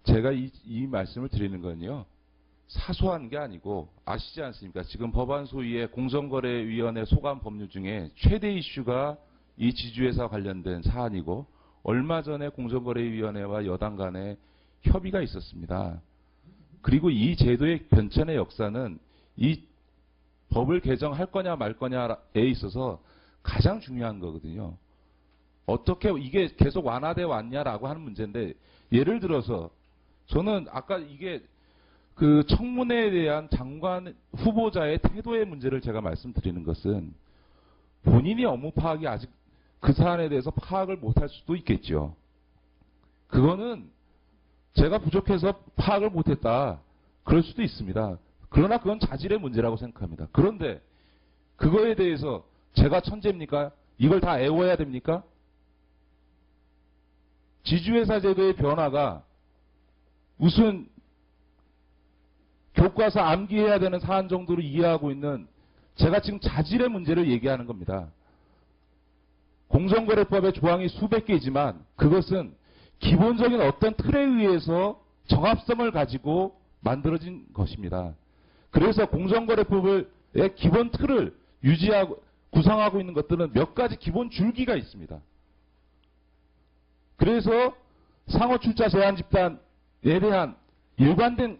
제가 이 말씀을 드리는 건요. 사소한 게 아니고 아시지 않습니까? 지금 법안 소위의 공정거래위원회 소관 법률 중에 최대 이슈가 이 지주회사 관련된 사안이고 얼마 전에 공정거래위원회와 여당 간에 협의가 있었습니다. 그리고 이 제도의 변천의 역사는 이 법을 개정할 거냐 말 거냐에 있어서 가장 중요한 거거든요. 어떻게 이게 계속 완화돼 왔냐라고 하는 문제인데 예를 들어서 저는 아까 이게 그 청문회에 대한 장관 후보자의 태도의 문제를 제가 말씀드리는 것은 본인이 업무 파악이 아직 그 사안에 대해서 파악을 못할 수도 있겠죠. 그거는 제가 부족해서 파악을 못했다. 그럴 수도 있습니다. 그러나 그건 자질의 문제라고 생각합니다. 그런데 그거에 대해서 제가 천재입니까? 이걸 다 애워야 됩니까? 지주회사 제도의 변화가 무슨 교과서 암기해야 되는 사안 정도로 이해하고 있는 제가 지금 자질의 문제를 얘기하는 겁니다. 공정거래법의 조항이 수백 개이지만 그것은 기본적인 어떤 틀에 의해서 정합성을 가지고 만들어진 것입니다. 그래서 공정거래법의 기본 틀을 유지하고 구성하고 있는 것들은 몇 가지 기본 줄기가 있습니다. 그래서 상호출자 제한 집단에 대한 일관성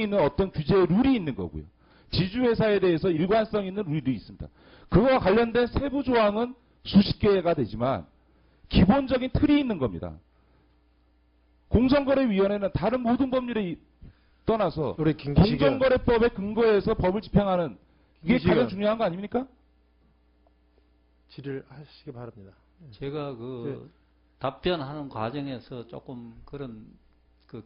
있는 어떤 규제의 룰이 있는 거고요. 지주회사에 대해서 일관성 있는 룰이 있습니다. 그거와 관련된 세부 조항은 수십 개가 되지만 기본적인 틀이 있는 겁니다. 공정거래위원회는 다른 모든 법률에 떠나서 공정거래법에 근거해서 법을 집행하는 이게 가장 중요한 거 아닙니까? 질의하시기 바랍니다. 제가 답변하는 과정에서 조금 그런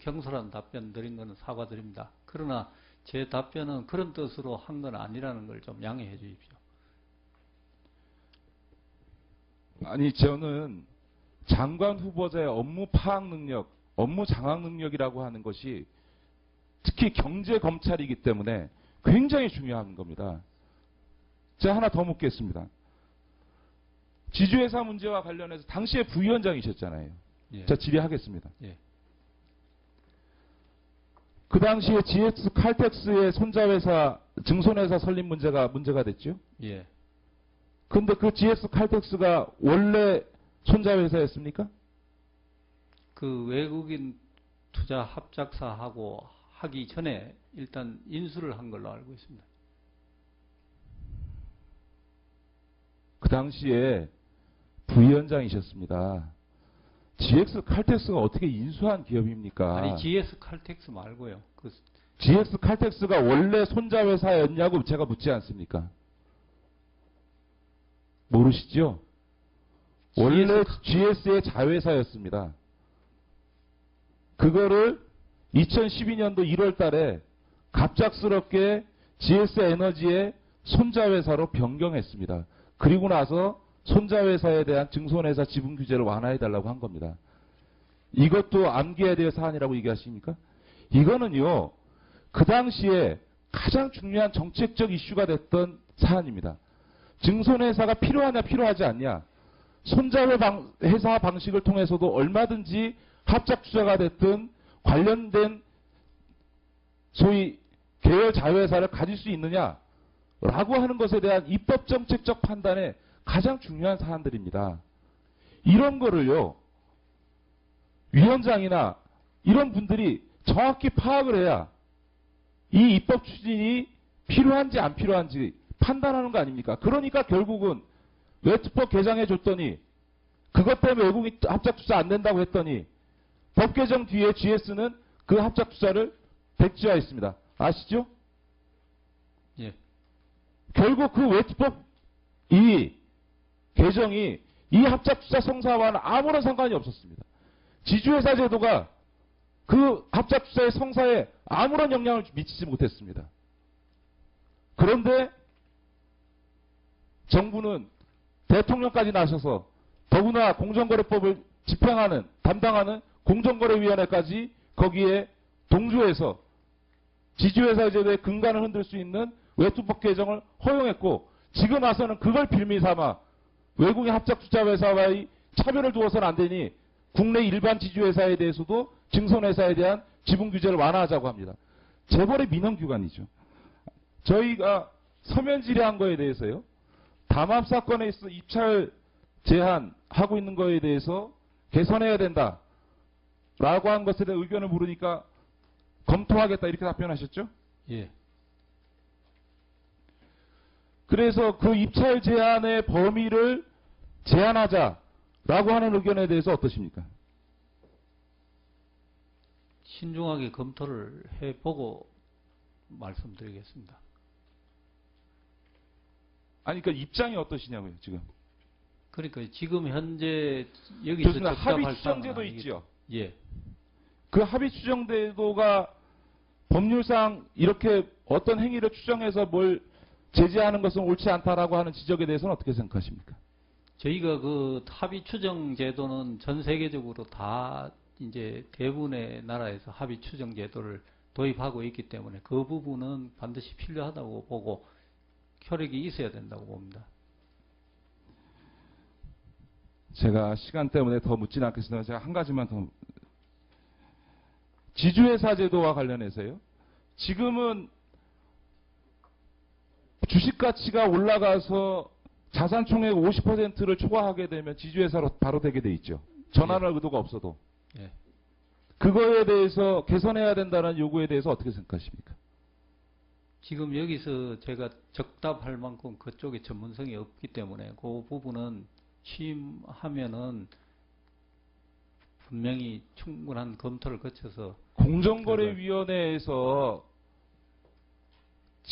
경솔한 답변 드린 거는 사과드립니다. 그러나 제 답변은 그런 뜻으로 한 건 아니라는 걸 좀 양해해 주십시오. 아니 저는 장관 후보자의 업무 파악 능력, 업무 장악 능력이라고 하는 것이 특히 경제 검찰이기 때문에 굉장히 중요한 겁니다. 제가 하나 더 묻겠습니다. 지주회사 문제와 관련해서 당시에 부위원장이셨잖아요. 예. 자, 질의하겠습니다. 예. 그 당시에 GS 칼텍스의 손자회사, 증손회사 설립 문제가 됐죠? 예. 근데 그 GS 칼텍스가 원래 손자회사였습니까? 그 외국인 투자 합작사하고 하기 전에 일단 인수를 한 걸로 알고 있습니다. 그 당시에 부위원장이셨습니다. GX 칼텍스가 어떻게 인수한 기업입니까? 아니 GS 칼텍스 말고요. GX 칼텍스가 원래 손자회사였냐고 제가 묻지 않습니까? 모르시죠? 원래 GS의 자회사였습니다. 그거를 2012년도 1월 달에 갑작스럽게 GS 에너지의 손자회사로 변경했습니다. 그리고 나서 손자회사에 대한 증손회사 지분 규제를 완화해달라고 한 겁니다. 이것도 암기해야 될 사안이라고 얘기하십니까? 이거는요, 그 당시에 가장 중요한 정책적 이슈가 됐던 사안입니다. 증손회사가 필요하냐 필요하지 않냐. 손자회사 방식을 통해서도 얼마든지 합작투자가 됐든 관련된 소위 계열 자회사를 가질 수 있느냐라고 하는 것에 대한 입법 정책적 판단에 가장 중요한 사안들입니다. 이런 거를요, 위원장이나 이런 분들이 정확히 파악을 해야 이 입법 추진이 필요한지 안 필요한지 판단하는 거 아닙니까? 그러니까 결국은 외투법 개정해 줬더니 그것 때문에 외국인 합작투자 안 된다고 했더니 법 개정 뒤에 GS는 그 합작투자를 백지화했습니다. 아시죠? 예. 결국 그 외투법 이 개정이 이 합작투자 성사와는 아무런 상관이 없었습니다. 지주회사 제도가 그 합작투자의 성사에 아무런 영향을 미치지 못했습니다. 그런데 정부는 대통령까지 나서서 더구나 공정거래법을 집행하는, 담당하는 공정거래위원회까지 거기에 동조해서 지주회사 제도의 근간을 흔들 수 있는 외투법 개정을 허용했고, 지금 와서는 그걸 빌미 삼아 외국인 합작투자회사와의 차별을 두어서는 안 되니 국내 일반 지주회사에 대해서도 증손회사에 대한 지분 규제를 완화하자고 합니다. 재벌의 민원기관이죠. 저희가 서면 질의한 거에 대해서요. 담합 사건에 있어 입찰 제한하고 있는 거에 대해서 개선해야 된다. 라고 한 것에 대해 의견을 물으니까 검토하겠다 이렇게 답변하셨죠? 예. 그래서 그 입찰 제한의 범위를 제한하자라고 하는 의견에 대해서 어떠십니까? 신중하게 검토를 해보고 말씀드리겠습니다. 아니, 그러니까 입장이 어떠시냐고요, 지금. 그러니까 지금 현재 여기서 좋습니다. 합의 적답할 추정제도 사항은 아니겠죠. 있죠. 예. 그 합의 추정제도가 법률상 이렇게 어떤 행위를 추정해서 뭘 제재하는 것은 옳지 않다라고 하는 지적에 대해서는 어떻게 생각하십니까? 저희가 그 합의 추정 제도는 전 세계적으로 다 이제 대부분의 나라에서 합의 추정 제도를 도입하고 있기 때문에 그 부분은 반드시 필요하다고 보고 효력이 있어야 된다고 봅니다. 제가 시간 때문에 더 묻지는 않겠습니다. 제가 한 가지만 더. 지주회사 제도와 관련해서요. 지금은 주식 가치가 올라가서 자산 총액 50%를 초과하게 되면 지주회사로 바로 되게 돼 있죠. 전환할 의도가 없어도. 예. 그거에 대해서 개선해야 된다는 요구에 대해서 어떻게 생각하십니까? 지금 여기서 제가 적답할 만큼 그쪽에 전문성이 없기 때문에 그 부분은 취임하면은 분명히 충분한 검토를 거쳐서 공정거래위원회에서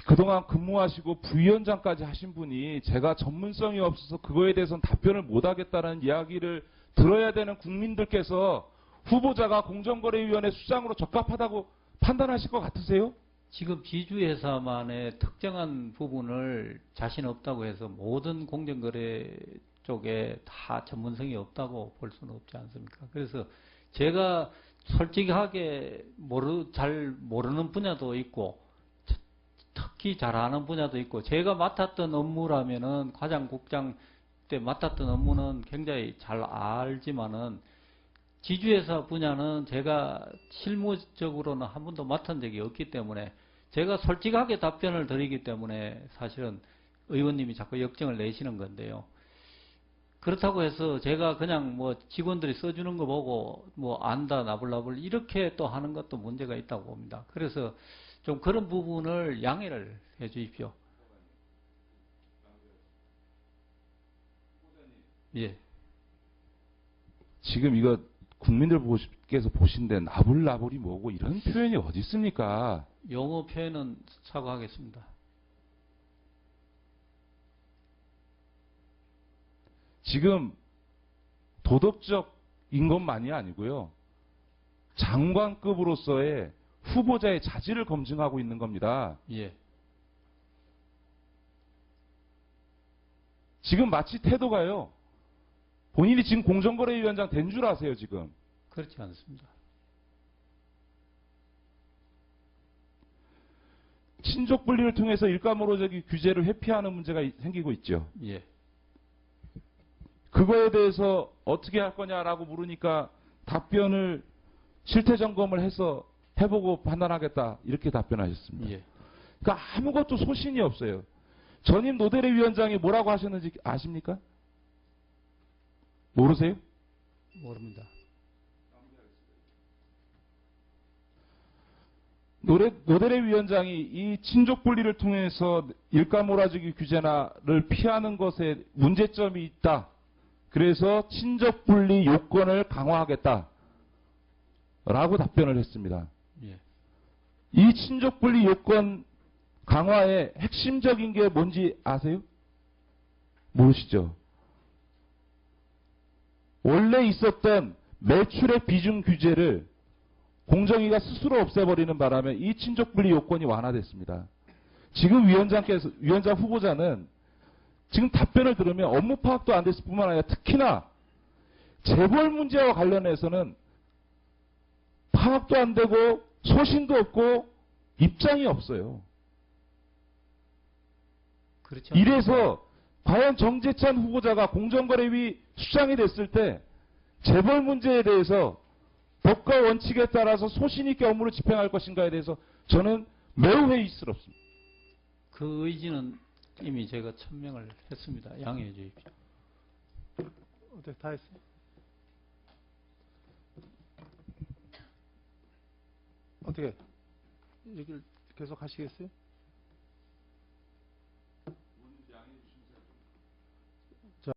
그동안 근무하시고 부위원장까지 하신 분이 제가 전문성이 없어서 그거에 대해서는 답변을 못하겠다는 이야기를 들어야 되는 국민들께서 후보자가 공정거래위원회 수장으로 적합하다고 판단하실 것 같으세요? 지금 지주회사만의 특정한 부분을 자신 없다고 해서 모든 공정거래 쪽에 다 전문성이 없다고 볼 수는 없지 않습니까? 그래서 제가 솔직하게 잘 모르는 분야도 있고 특히 잘 아는 분야도 있고 제가 맡았던 업무라면은 과장국장 때 맡았던 업무는 굉장히 잘 알지만은 지주회사 분야는 제가 실무적으로는 한 번도 맡은 적이 없기 때문에 제가 솔직하게 답변을 드리기 때문에 사실은 의원님이 자꾸 역정을 내시는 건데요. 그렇다고 해서 제가 그냥 뭐 직원들이 써주는 거 보고 뭐 안다 나불나불 이렇게 또 하는 것도 문제가 있다고 봅니다. 그래서 좀 그런 부분을 양해를 해 주십시오. 예. 지금 이거 국민들께서 보신데 나불나불이 뭐고 이런 표현이 어디 있습니까? 용어 표현은 사과하겠습니다. 지금 도덕적인 것만이 아니고요. 장관급으로서의 후보자의 자질을 검증하고 있는 겁니다. 예. 지금 마치 태도가요. 본인이 지금 공정거래위원장 된 줄 아세요, 지금. 그렇지 않습니다. 친족 분리를 통해서 일가모로적인 규제를 회피하는 문제가 생기고 있죠. 예. 그거에 대해서 어떻게 할 거냐라고 물으니까 답변을 실태 점검을 해서 해보고 판단하겠다 이렇게 답변하셨습니다. 예. 그러니까 아무것도 소신이 없어요. 전임 노대래 위원장이 뭐라고 하셨는지 아십니까? 모르세요? 모릅니다. 노대래 위원장이 이 친족 분리를 통해서 일가 몰아주기 규제나를 피하는 것에 문제점이 있다. 그래서 친족 분리 요건을 강화하겠다. 라고 답변을 했습니다. 예. 이 친족 분리 요건 강화의 핵심적인 게 뭔지 아세요? 모르시죠? 원래 있었던 매출의 비중 규제를 공정위가 스스로 없애버리는 바람에 이 친족 분리 요건이 완화됐습니다. 지금 위원장 후보자는 지금 답변을 들으면 업무 파악도 안 됐을 뿐만 아니라 특히나 재벌 문제와 관련해서는 파악도 안 되고 소신도 없고 입장이 없어요. 그렇죠. 이래서 과연 정재찬 후보자가 공정거래위 수장이 됐을 때 재벌 문제에 대해서 법과 원칙에 따라서 소신 있게 업무를 집행할 것인가에 대해서 저는 매우 회의스럽습니다. 그 의지는 이미 제가 천명을 했습니다. 양해해 주십시오. 어때 다 했어? 어떻게 얘기를 계속 하시겠어요?